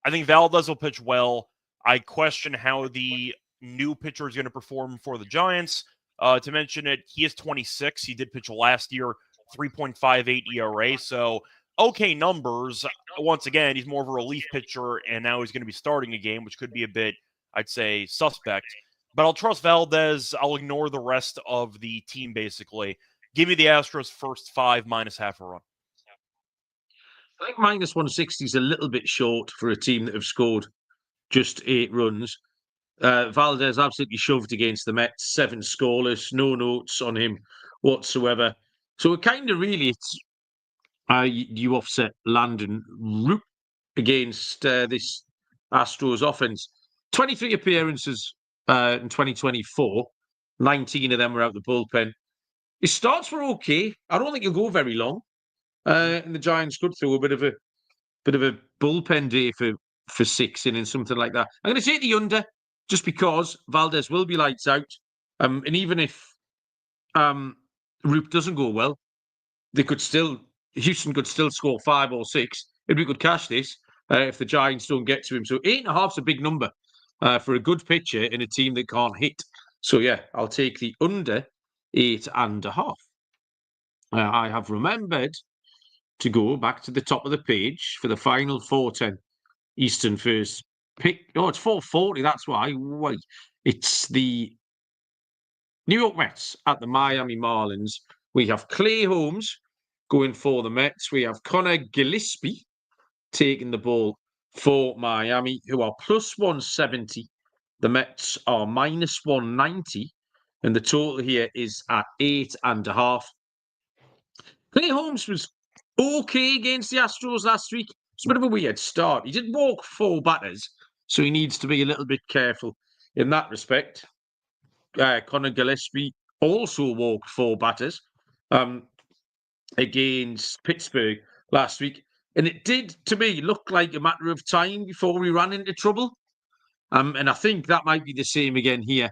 S2: I think Valdez will pitch well. I question how the new pitcher is going to perform for the Giants. To mention it, he is 26. He did pitch last year, 3.58 ERA, so okay numbers. Once again, he's more of a relief pitcher, and now he's going to be starting a game, which could be a bit, I'd say, suspect. But I'll trust Valdez. I'll ignore the rest of the team, basically. Give me the Astros first 5 -0.5 a run.
S1: I think -160 is a little bit short for a team that have scored just 8 runs. Valdez absolutely shoved against the Mets, 7 scoreless, no notes on him whatsoever. So it kind of really, you offset Landon Root against this Astros offense. 23 appearances in 2024, 19 of them were out the bullpen. His starts were okay. I don't think he'll go very long. And the Giants could throw a bit of a bullpen day for 6 innings, something like that. I'm going to take the under just because Valdez will be lights out. And even if Roop doesn't go well, Houston could still score 5 or 6. If we could cash this, if the Giants don't get to him. So 8.5 is a big number for a good pitcher in a team that can't hit. So yeah, I'll take the under 8.5. I have remembered to go back to the top of the page for the final 4:10 Eastern first pick. Oh, it's 4:40. That's why. Wait, it's the New York Mets at the Miami Marlins. We have Clay Holmes going for the Mets. We have Connor Gillespie taking the ball for Miami, who are +170. The Mets are -190. And the total here is at 8.5. Clay Holmes was okay against the Astros last week. It's a bit of a weird start. He did walk 4 batters, so he needs to be a little bit careful in that respect. Connor Gillespie also walked 4 batters against Pittsburgh last week. And it did, to me, look like a matter of time before we ran into trouble. And I think that might be the same again here.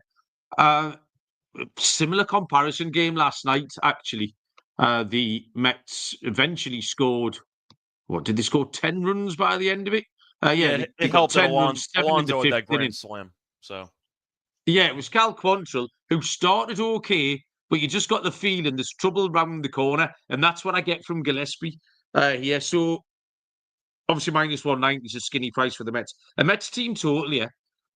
S1: Similar comparison game last night, actually. The Mets eventually scored, what, did they score 10 runs by the end of it?
S2: Yeah,
S1: they
S2: it
S1: got
S2: helped
S1: 10
S2: Alonso,
S1: runs, 7 in the
S2: with
S1: 5th
S2: that grand
S1: inning.
S2: slam. So
S1: Yeah, it was Cal Quantrill who started okay, but you just got the feeling there's trouble round the corner, and that's what I get from Gillespie here. So obviously -190 is a skinny price for the Mets. A Mets team total, yeah,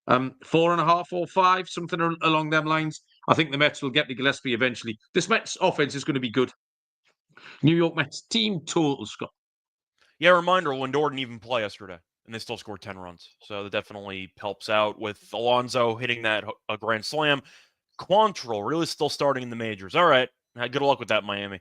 S1: 4.5 or 5, something along them lines. I think the Mets will get to Gillespie eventually. This Mets offense is going to be good. New York Mets team total, Scott.
S2: yeah, reminder, Lindor didn't even play yesterday, and they still scored 10 runs. So that definitely helps out with Alonso hitting that a grand slam. Quantrill really still starting in the majors. All right. Good luck with that, Miami.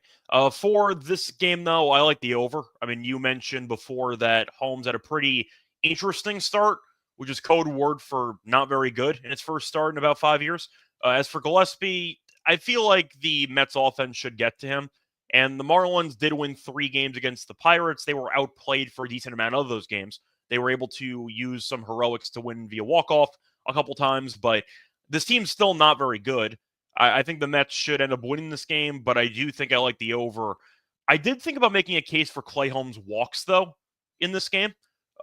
S2: For this game, though, I like the over. I mean, you mentioned before that Holmes had a pretty interesting start, which is code word for not very good in its first start in about 5 years. As for Gillespie, I feel like the Mets offense should get to him. And the Marlins did win 3 games against the Pirates. They were outplayed for a decent amount of those games. They were able to use some heroics to win via walk-off a couple times, but this team's still not very good. I think the Mets should end up winning this game, but I do think I like the over. I did think about making a case for Clay Holmes walks, though, in this game.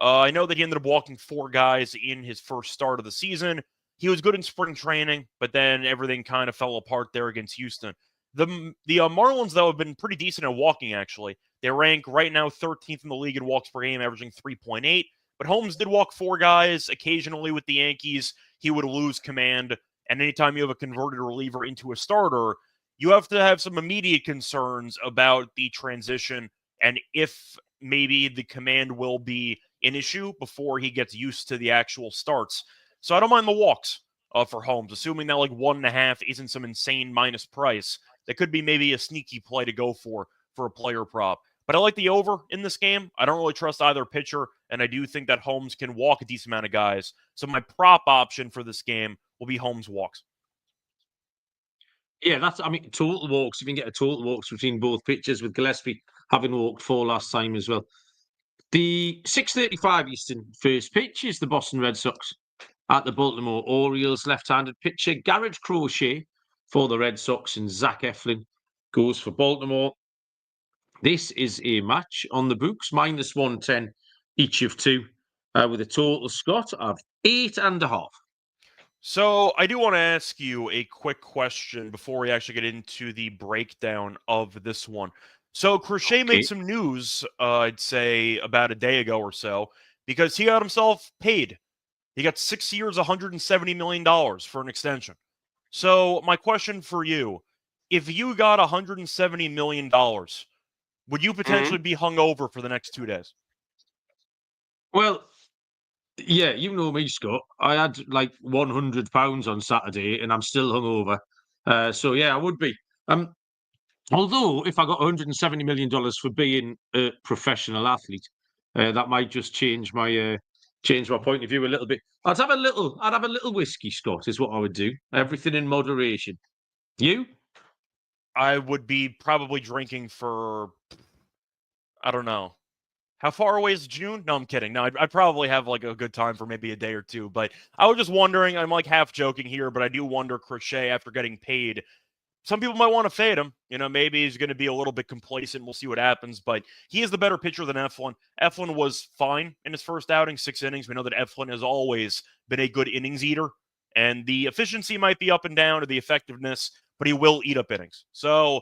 S2: I know that he ended up walking 4 guys in his first start of the season. He was good in spring training, but then everything kind of fell apart there against Houston. The Marlins, though, have been pretty decent at walking, actually. They rank right now 13th in the league in walks per game, averaging 3.8. But Holmes did walk 4 guys occasionally with the Yankees. He would lose command. And anytime you have a converted reliever into a starter, you have to have some immediate concerns about the transition and if maybe the command will be an issue before he gets used to the actual starts. So I don't mind the walks for Holmes, assuming that like 1.5 isn't some insane minus price. that could be maybe a sneaky play to go for a player prop. But I like the over in this game. I don't really trust either pitcher, and I do think that Holmes can walk a decent amount of guys. So my prop option for this game will be Holmes walks.
S1: Yeah, total walks. If you can get a total walks between both pitchers, with Gillespie having walked 4 last time as well. The 6:35 Eastern first pitch is the Boston Red Sox at the Baltimore Orioles. Left-handed pitcher Garrett Crochet for the Red Sox and Zach Eflin goes for Baltimore. This is a match on the books, -110 each of two, with a total, Scott, of 8.5.
S2: So I do want to ask you a quick question before we actually get into the breakdown of this one. So Crochet made some news, I'd say about a day ago or so, because he got himself paid. He got 6 years, $170 million for an extension. So my question for you, if you got $170 million, would you potentially be hungover for the next 2 days?
S1: Well, yeah, you know me, Scott. I had like £100 on Saturday and I'm still hungover. So yeah, I would be. Although if I got $170 million for being a professional athlete, that might just change my point of view a little bit. I'd have a little whiskey, Scott, is what I would do. Everything in moderation. You?
S2: I would be probably drinking for, I don't know. How far away is June? No, I'm kidding. No, I'd probably have like a good time for maybe a day or two. But I was just wondering, I'm like half joking here, but I do wonder, Crochet, after getting paid, some people might want to fade him. You know, maybe he's going to be a little bit complacent. We'll see what happens. But he is the better pitcher than Eflin. Eflin was fine in his first outing, 6 innings. We know that Eflin has always been a good innings eater. And the efficiency might be up and down, or the effectiveness, but he will eat up innings. So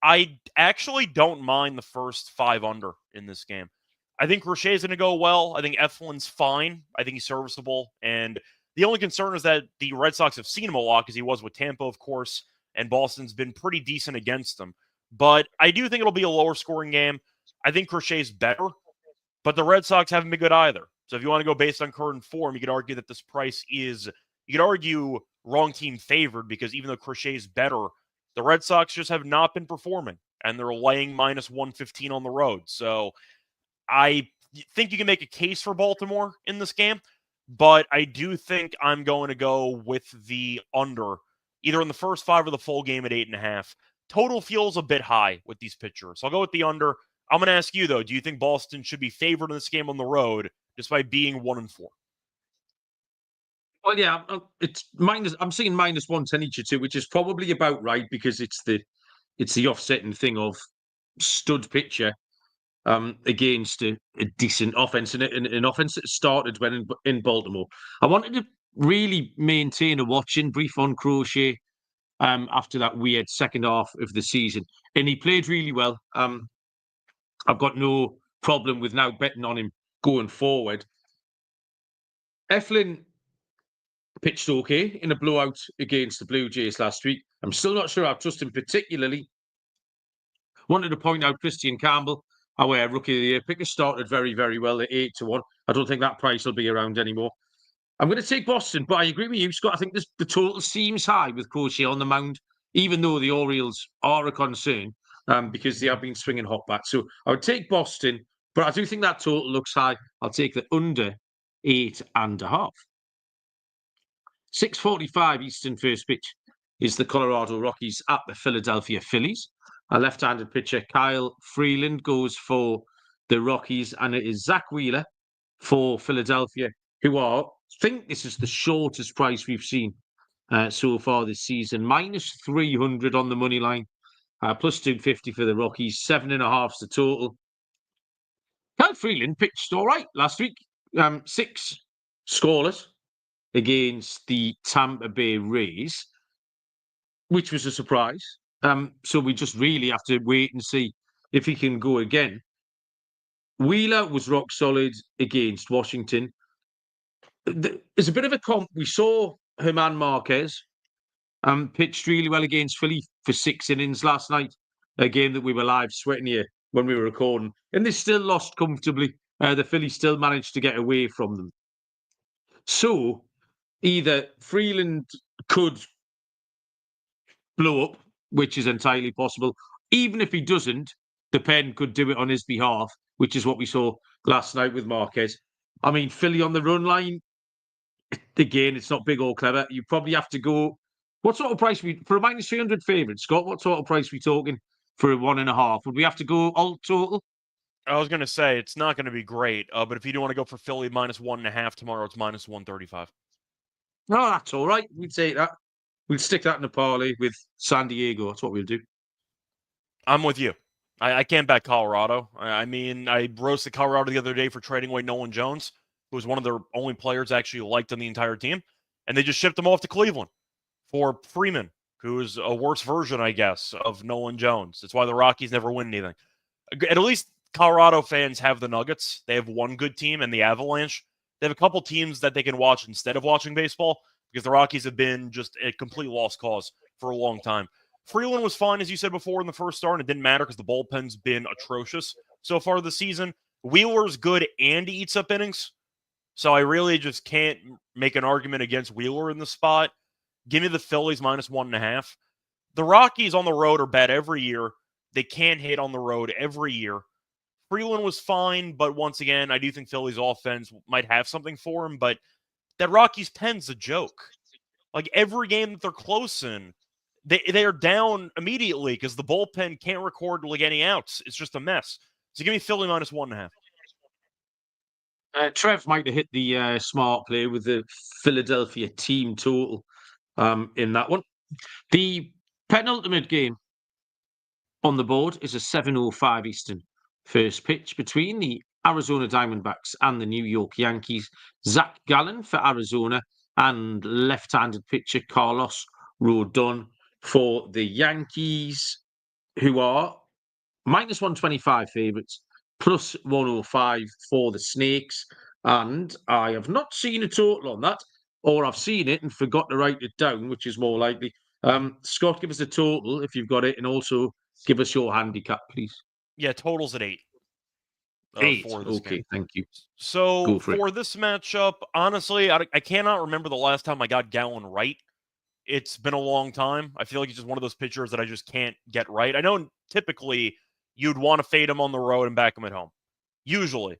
S2: I actually don't mind the first 5 under in this game. I think Crochet is going to go well. I think Eflin's fine. I think he's serviceable. And the only concern is that the Red Sox have seen him a lot, because he was with Tampa, of course, and Boston's been pretty decent against them. But I do think it'll be a lower scoring game. I think Crochet's better, but the Red Sox haven't been good either. So if you want to go based on current form, you could argue that this price is, you could argue, wrong team favored, because even though Crochet's better, the Red Sox just have not been performing, and they're laying -115 on the road. So I think you can make a case for Baltimore in this game, but I do think I'm going to go with the under, either in the first 5 or the full game at 8.5. Total feels a bit high with these pitchers, so I'll go with the under. I'm going to ask you, though, do you think Boston should be favored in this game on the road, despite being 1-4?
S1: Well, yeah, it's minus. I'm seeing -110 each of two, which is probably about right, because it's the offsetting thing of stud pitcher against a decent offense, and an offense that started when in Baltimore. I wanted to really maintain a watching brief on Crochet after that weird second half of the season, and he played really well. I've got no problem with now betting on him going forward. Eflin pitched okay in a blowout against the Blue Jays last week. I'm still not sure I trust him particularly. Wanted to point out Christian Campbell, our Rookie of the Year picker, started very, very well at 8-1. I don't think that price will be around anymore. I'm going to take Boston, but I agree with you, Scott. I think the total seems high with Crochet on the mound, even though the Orioles are a concern because they have been swinging hot bats. So I would take Boston, but I do think that total looks high. I'll take the under 8.5. 6:45 Eastern first pitch is the Colorado Rockies at the Philadelphia Phillies. A left-handed pitcher, Kyle Freeland, goes for the Rockies, and it is Zach Wheeler for Philadelphia, who I think this is the shortest price we've seen so far this season. -300 on the money line, +250 for the Rockies, 7.5 is the total. Kyle Freeland pitched all right last week, 6 scoreless against the Tampa Bay Rays, which was a surprise. So we just really have to wait and see if he can go again. Wheeler was rock solid against Washington. There's a bit of a comp. We saw German Marquez pitched really well against Philly for 6 innings last night, a game that we were live sweating here when we were recording. And they still lost comfortably. The Phillies still managed to get away from them. So either Freeland could blow up which is entirely possible. Even if he doesn't, the pen could do it on his behalf, which is what we saw last night with Marquez. I mean, Philly on the run line, again, it's not big or clever. You probably have to go. What sort of price for a minus 300 favourite, Scott? What sort of price we talking for a 1.5? Would we have to go all total?
S2: I was going to say it's not going to be great, but if you do want to go for Philly minus 1.5 tomorrow, it's minus 135.
S1: No, that's all right. We'd take that. We'll stick that in a parlay with San Diego. That's what we'll do.
S2: I'm with you. I can't bet Colorado. I mean, I roasted Colorado the other day for trading away Nolan Jones, who was one of their only players I actually liked on the entire team, and they just shipped him off to Cleveland for Freeman, who is a worse version, I guess, of Nolan Jones. That's why the Rockies never win anything. At least Colorado fans have the Nuggets. They have one good team and the Avalanche. They have a couple teams that they can watch instead of watching baseball because the Rockies have been just a complete lost cause for a long time. Freeland was fine, as you said before, in the first start, and it didn't matter because the bullpen's been atrocious so far this season. Wheeler's good and he eats up innings, so I really just can't make an argument against Wheeler in the spot. Give me the Phillies minus 1.5. The Rockies on the road are bad every year. They can't hit on the road every year. Freeland was fine, but once again, I do think Philly's offense might have something for him, but that Rockies pen's a joke. Like every game that they're close in, they are down immediately because the bullpen can't record like any outs. It's just a mess. So give me Philly minus 1.5.
S1: Trev might have hit the smart play with the Philadelphia team total in that one. The penultimate game on the board is a 7:05 Eastern first pitch between the Arizona Diamondbacks and the New York Yankees. Zach Gallen for Arizona and left-handed pitcher Carlos Rodon for the Yankees, who are minus 125 favourites, plus 105 for the Snakes. And I have not seen a total on that, or I've seen it and forgot to write it down, which is more likely. Scott, give us a total if you've got it, and also give us your handicap, please.
S2: Yeah, total's at 8.
S1: 8.
S2: For this
S1: Okay,
S2: game.
S1: thank you.
S2: So for this matchup, honestly, I cannot remember the last time I got Gallen right. It's been a long time. I feel like he's just one of those pitchers that I just can't get right. I know typically you'd want to fade him on the road and back him at home. Usually.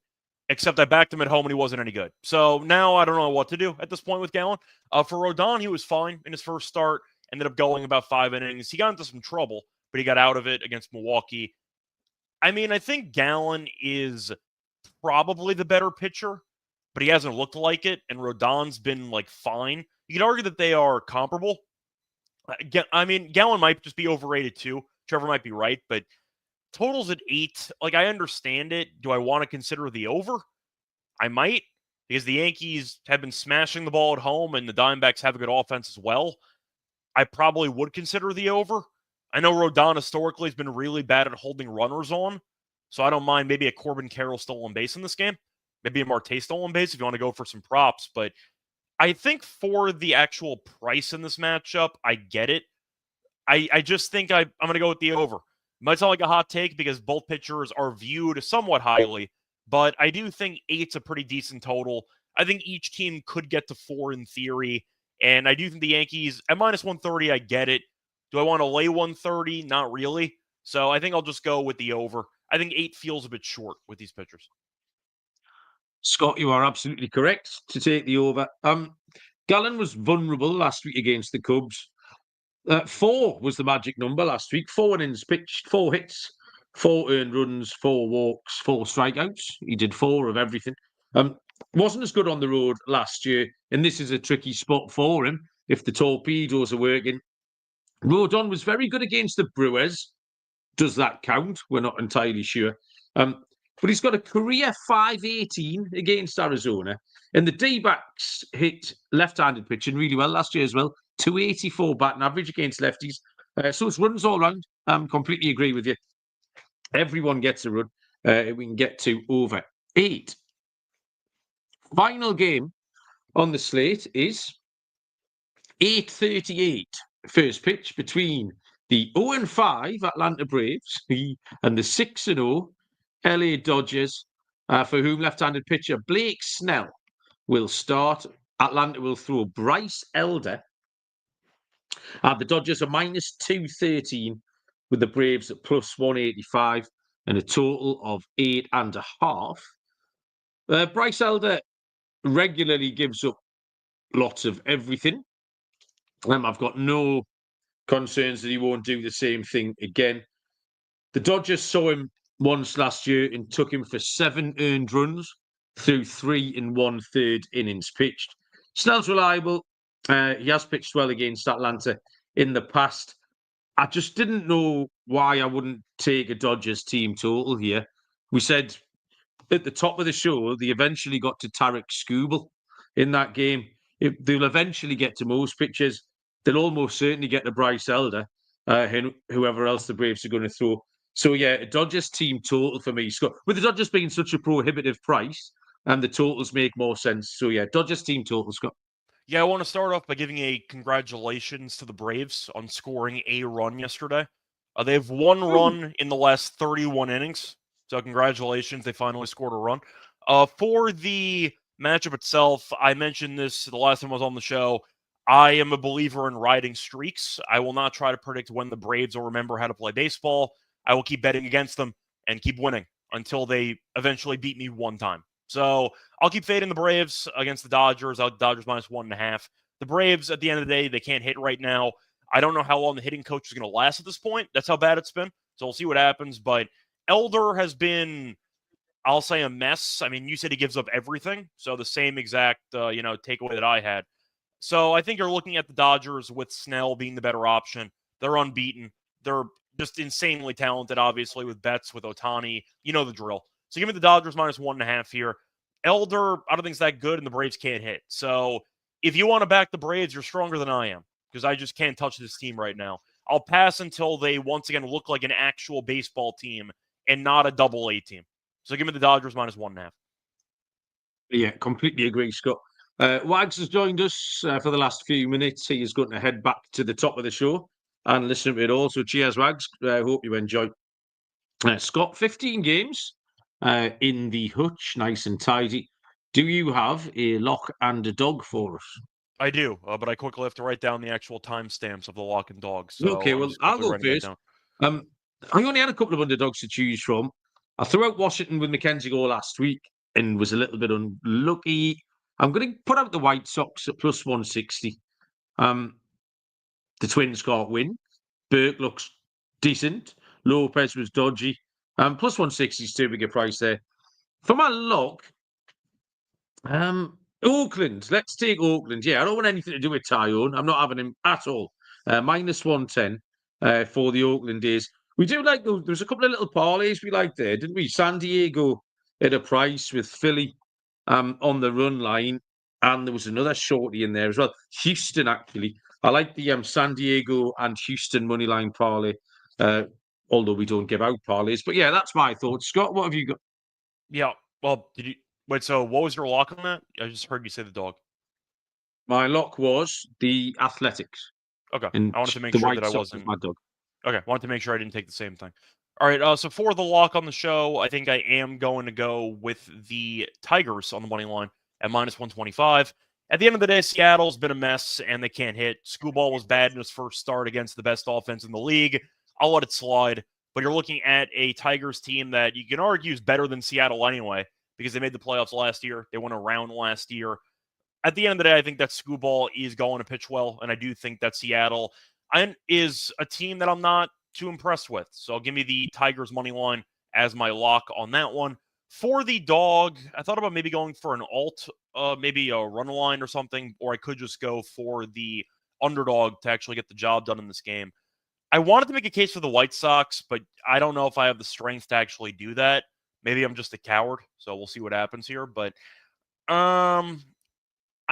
S2: Except I backed him at home and he wasn't any good. So now I don't know what to do at this point with Gallen. For Rodon, he was fine in his first start. Ended up going about 5 innings. He got into some trouble, but he got out of it against Milwaukee. I mean, I think Gallen is probably the better pitcher, but he hasn't looked like it, and Rodon's been, like, fine. You can argue that they are comparable. I mean, Gallen might just be overrated, too. Trevor might be right, but total's at 8. Like, I understand it. Do I want to consider the over? I might, because the Yankees have been smashing the ball at home, and the Diamondbacks have a good offense as well. I probably would consider the over. I know Rodon historically has been really bad at holding runners on, so I don't mind maybe a Corbin Carroll stolen base in this game. Maybe a Marte stolen base if you want to go for some props. But I think for the actual price in this matchup, I get it. I just think I'm going to go with the over. It might sound like a hot take because both pitchers are viewed somewhat highly, but I do think 8's a pretty decent total. I think each team could get to 4 in theory, and I do think the Yankees, at minus 130, I get it. Do I want to lay 130? Not really. So I think I'll just go with the over. I think 8 feels a bit short with these pitchers.
S1: Scott, you are absolutely correct to take the over. Gallen was vulnerable last week against the Cubs. 4 was the magic number last week. 4 innings pitched, 4 hits, 4 earned runs, 4 walks, 4 strikeouts. He did 4 of everything. Wasn't as good on the road last year, and this is a tricky spot for him if the torpedoes are working. Rodon was very good against the Brewers. Does that count? We're not entirely sure. But he's got a career 518 against Arizona. And the D-backs hit left-handed pitching really well last year as well. 284 batting average against lefties. So it's runs all round. Completely agree with you. Everyone gets a run. We can get to over 8. Final game on the slate is 8:38. First pitch between the 0-5 Atlanta Braves and the 6-0 LA Dodgers, for whom left-handed pitcher Blake Snell will start. Atlanta will throw Bryce Elder The Dodgers are minus 213 with the Braves at plus 185 and a total of 8.5. Bryce Elder regularly gives up lots of everything. I've got no concerns that he won't do the same thing again. The Dodgers saw him once last year and took him for 7 earned runs through 3 1/3 innings pitched. Snell's reliable. He has pitched well against Atlanta in the past. I just didn't know why I wouldn't take a Dodgers team total here. We said at the top of the show, they eventually got to Tarek Skubal in that game. They'll eventually get to most pitchers. They'll almost certainly get to Bryce Elder and whoever else the Braves are going to throw. So, yeah, a Dodgers team total for me, Scott. With the Dodgers being such a prohibitive price, and the totals make more sense. So, yeah, Dodgers team total, Scott.
S2: Yeah, I want to start off by giving a congratulations to the Braves on scoring a run yesterday. They have 1 run in the last 31 innings. So congratulations, they finally scored a run. For the matchup itself, I mentioned this the last time I was on the show. I am a believer in riding streaks. I will not try to predict when the Braves will remember how to play baseball. I will keep betting against them and keep winning until they eventually beat me one time. So I'll keep fading the Braves against the Dodgers. Dodgers minus 1.5. The Braves, at the end of the day, they can't hit right now. I don't know how long the hitting coach is going to last at this point. That's how bad it's been. So we'll see what happens. But Elder has been, I'll say, a mess. I mean, you said he gives up everything. So the same exact, takeaway that I had. So I think you're looking at the Dodgers with Snell being the better option. They're unbeaten. They're just insanely talented, obviously, with Betts, with Ohtani. You know the drill. So give me the Dodgers minus 1.5 here. Elder, I don't think it's that good, and the Braves can't hit. So if you want to back the Braves, you're stronger than I am because I just can't touch this team right now. I'll pass until they once again look like an actual baseball team and not a double-A team. So give me the Dodgers minus 1.5.
S1: Yeah, completely agree, Scott. Wags has joined us for the last few minutes. He is going to head back to the top of the show and listen to it all. So cheers, Wags. I hope you enjoy. Scott, 15 games in the hutch, nice and tidy. Do you have a lock and a dog for us?
S2: I do, but I quickly have to write down the actual timestamps of the lock and dog. So
S1: Okay, well, I'll go first. I only had a couple of underdogs to choose from. I threw out Washington with Mackenzie Gore last week and was a little bit unlucky. I'm going to put out the White Sox at plus 160. The Twins can't win. Burke looks decent. Lopez was dodgy. Plus 160 is too big a price there. For my lock, Oakland. Let's take Oakland. Yeah, I don't want anything to do with Tyone. I'm not having him at all. Minus 110 for the Oakland days. We do like, there's a couple of little parlays we liked there, didn't we? San Diego at a price with Philly on the run line. And there was another shorty in there as well. Houston, actually. I like the San Diego and Houston money line parlay, although we don't give out parlays. But yeah, that's my thoughts. Scott, what have you got?
S2: Yeah, well, did you... Wait, so what was your lock on that? I just heard you say the dog.
S1: My lock was the Athletics.
S2: Okay,
S1: And
S2: I wanted to make sure that I wasn't...
S1: my dog.
S2: Okay, wanted to make sure I didn't take the same thing. All right, so for the lock on the show, I think I am going to go with the Tigers on the money line at minus 125. At the end of the day, Seattle's been a mess, and they can't hit. Skubal was bad in his first start against the best offense in the league. I'll let it slide. But you're looking at a Tigers team that you can argue is better than Seattle anyway, because they made the playoffs last year. They won a round last year. At the end of the day, I think that Skubal is going to pitch well, and I do think that Seattle is a team that I'm not too impressed with. So give me the Tigers money line as my lock on that one. For the dog, I thought about maybe going for an alt, maybe a run line or something, or I could just go for the underdog to actually get the job done in this game. I wanted to make a case for the White Sox, but I don't know if I have the strength to actually do that. Maybe I'm just a coward, so we'll see what happens here. But I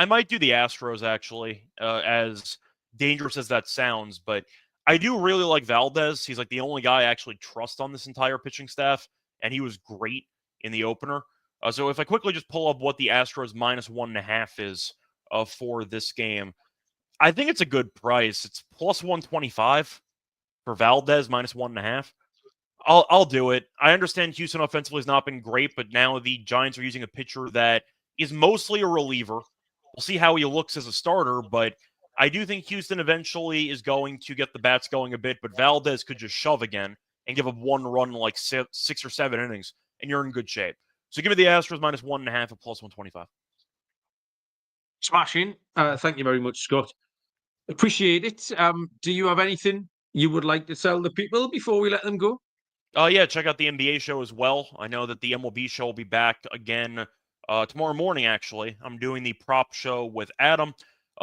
S2: might do the Astros, actually, as dangerous as that sounds. But I do really like Valdez. He's like the only guy I actually trust on this entire pitching staff, and he was great in the opener. So if I quickly just pull up what the Astros minus 1.5 is for this game, I think it's a good price. It's plus 125 for Valdez, minus 1.5. I'll do it. I understand Houston offensively has not been great, but now the Giants are using a pitcher that is mostly a reliever. We'll see how he looks as a starter, but I do think Houston eventually is going to get the bats going a bit, but Valdez could just shove again and give up one run in like 6 or 7 innings, and you're in good shape. So give me the Astros minus 1.5 at plus 125.
S1: Smashing. Thank you very much, Scott. Appreciate it. Do you have anything you would like to tell the people before we let them go?
S2: Yeah, check out the NBA show as well. I know that the MLB show will be back again tomorrow morning, actually. I'm doing the prop show with Adam.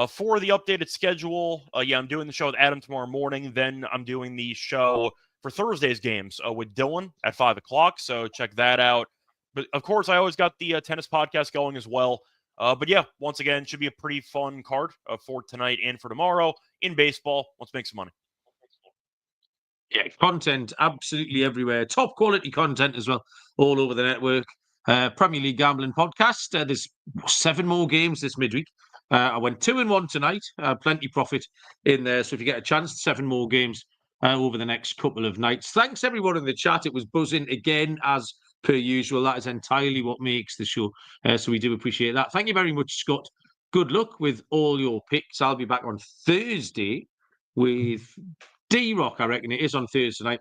S2: For the updated schedule, I'm doing the show with Adam tomorrow morning. Then I'm doing the show for Thursday's games with Dylan at 5 o'clock. So check that out. But, of course, I always got the tennis podcast going as well. But, yeah, once again, should be a pretty fun card for tonight and for tomorrow in baseball. Let's make some money.
S1: Yeah, content absolutely everywhere. Top quality content as well, all over the network. Premier League Gambling Podcast. There's 7 more games this midweek. I went 2-1 tonight. Plenty profit in there. So if you get a chance, 7 more games over the next couple of nights. Thanks everyone in the chat. It was buzzing again as per usual. That is entirely what makes the show. So we do appreciate that. Thank you very much, Scott. Good luck with all your picks. I'll be back on Thursday with D-Rock, I reckon it is on Thursday night.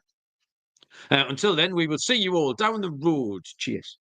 S1: Until then, we will see you all down the road. Cheers.